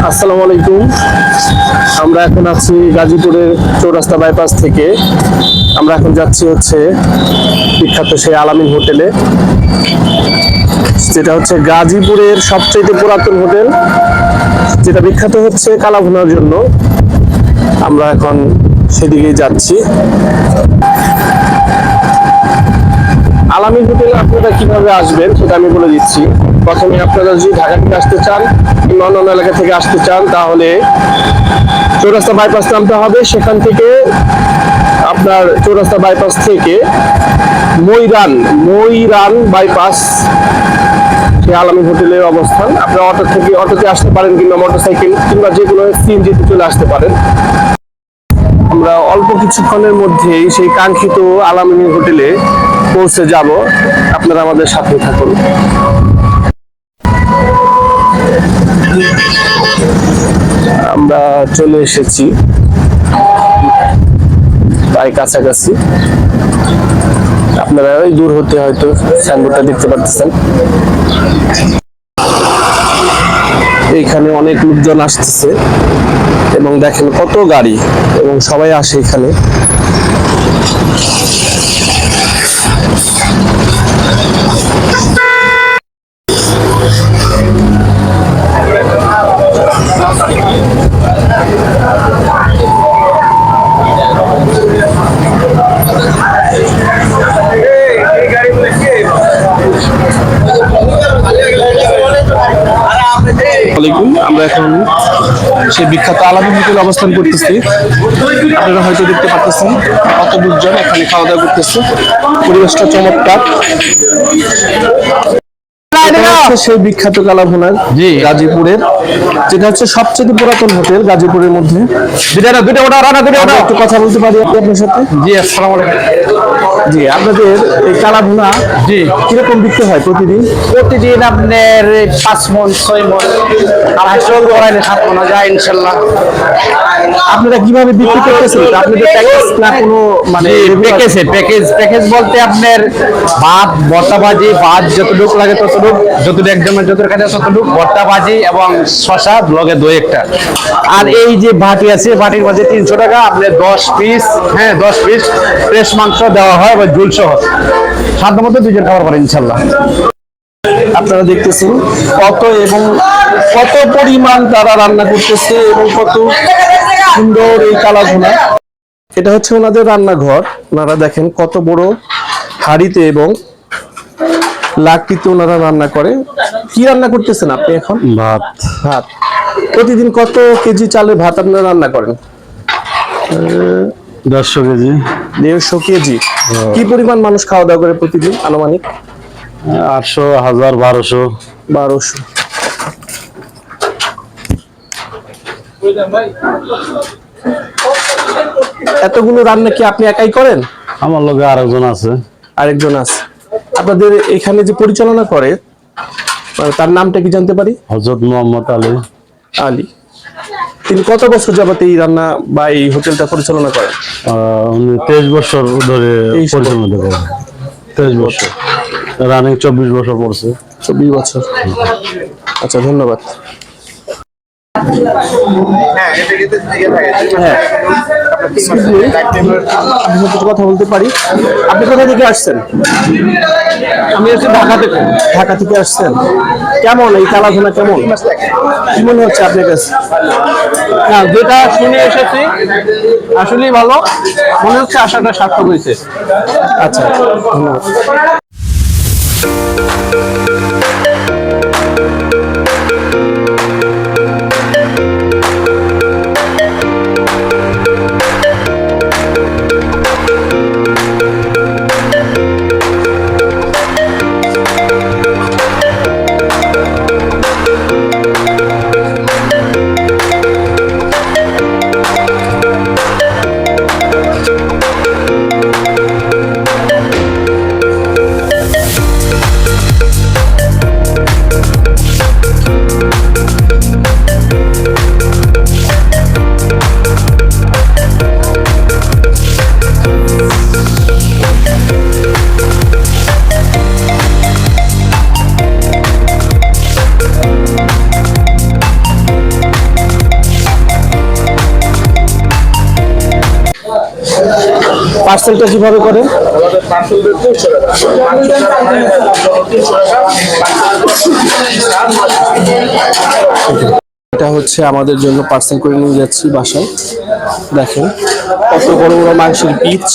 আসসালামু আলাইকুম। আমরা এখন আছি গাজীপুরের চৌরাস্তা বাইপাস থেকে। আমরা এখন যাচ্ছি হচ্ছে বিখ্যাত সেই আলামিন হোটেলে, যেটা হচ্ছে গাজীপুরের সবচেয়ে পুরাতন হোটেল, যেটা বিখ্যাত হচ্ছে কালাভুনার জন্য। আমরা এখন সেদিকেই যাচ্ছি। আলামিন হোটেলে আপনারা কিভাবে আসবেন সেটা আমি বলে দিচ্ছি। প্রথমে আপনারা যদি ঢাকা থেকে আসতে চান কিংবা অন্যান্য এলাকা থেকে আসতে চান, তাহলে চৌরাস্তা বাইপাস নামতে হবে। সেখান থেকে আপনার চৌরাস্তা বাইপাস থেকে ময়রান বাইপাস সেই আলামিন হোটেলের অবস্থান। আপনারা অটোতে আসতে পারেন কিংবা মোটরসাইকেল কিংবা যে কোনো সিএনজিতে চলে আসতে পারেন। আমরা অল্প কিছুক্ষণের মধ্যেই সেই কাঙ্ক্ষিত আলামিন হোটেলে পৌঁছে যাব। আপনারা আমাদের সাথে থাকুন। আমরা চলে এসেছি প্রায় কাছাকাছি। আপনারা ওই দূর হতে হয়তো সাইনবোর্ডটা দেখতে পাচ্ছেন। এইখানে অনেক লোকজন আসতেছে এবং দেখেন কত গাড়ি, এবং সবাই আসে এখানে। আমরা এখন সেই বিখ্যাত আলামিন হোটেলে অবস্থান করতেছি। আপনারা হয়তো দেখতে পাচ্ছেন কত লোকজন এখানে খাওয়া দাওয়া করতেছে। পরিবেশটা চমৎকার। সেই বিখ্যাত কালাভুনার গাজীপুরের, যেটা হচ্ছে সবচেয়ে পুরাতন হোটেল গাজীপুরের মধ্যে। একটু কথা বলতে পারি আপনার সাথে? জি, আসসালামু আলাইকুম। জি, আপনাদের এই কালাভুনা জি কিরকম বিক্রি হয় প্রতিদিন? প্রতিদিন আপনার 5 মণ 6 মণ 250 7 মণ যায় ইনশাল্লাহ। আপনারা কিভাবে বিক্রি করতেছেন? আপনাদের প্যাকেজ না কোনো মানে প্যাকেজ বলতে আপনার ভাত, ভর্তা ভাজি, ভাত যতটুকু লাগে ততটুকু, যতটুকু একজনের যতটুকু খাতে ততটুকু, ভর্তা ভাজি এবং শসা লগে দই একটা। আর এই যে ভাটি আছে, ভাটির মাঝে 300 টাকা আপনার 10 পিস, হ্যাঁ 10 পিস ফ্রেশ মাংস দেওয়া হয় বা ঝুল সহ। সাধ্য মতো 2 জন খাবার পারে ইনশাল্লাহ। আপনারা দেখতেছেন কত পরিমাণ তারা রান্না করতেছে এবং কত সুন্দর এই কালাভুনা। এটা হচ্ছে ওনাদের রান্নাঘর। ওনারা দেখেন কত বড় হাঁড়িতে এবং লাকড়িতে ওনারা রান্না করে। কি রান্না করতেছেন আপনি এখন? ভাত। প্রতিদিন কত কেজি চালের ভাত আপনারা রান্না করেন? 150 কেজি। 150 কেজি। কি পরিমাণ মানুষ খাওয়া দাওয়া করে প্রতিদিন আনুমানিক? 800, 1000, 1200। এতগুলো রান্না কি আপনি একাই করেন? আমার লগে আরেকজন আছে। আপনাদের এখানে যে পরিচালনা করে তার নামটা কি জানতে পারি? হযরত মোহাম্মদ আলী। তিনি কত বছর যাবত এই রান্না বা এই হোটেলটা পরিচালনা করেন? উনি 23 বছর ধরে পরিচালনা করেন। 23 বছর রানিং, 24 বছর পড়ছে। 24 বছর। আচ্ছা, ধন্যবাদ। হ্যাঁ, কথা বলতে পারি? আপনি কোথা থেকে আসছেন? আমি হচ্ছে ঢাকা থেকে আসছেন। কেমন এই কালাভুনা, কেমন কি মনে হচ্ছে আপনার কাছে? হ্যাঁ, যেটা শুনে এসেছি আসলেই ভালো মনে হচ্ছে, আশাটা সার্থক হয়েছে। আচ্ছা, ধন্যবাদ। পার্সেলটা কিভাবে করেন? এটা হচ্ছে আমাদের জন্য পার্সেল করে নিয়ে যাচ্ছি বাসায়। দেখেন কত বড় বড় মাংসের পিচ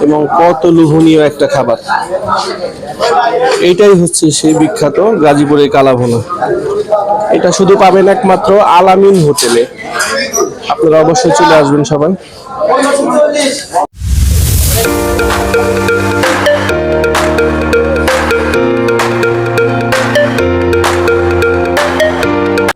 এবং কত লোভনীয় একটা খাবার। এইটাই হচ্ছে সেই বিখ্যাত গাজীপুরের কালাভুনা। এটা শুধু পাবেন একমাত্র আলামিন হোটেলে। আপনারা অবশ্যই চলে আসবেন সবাই।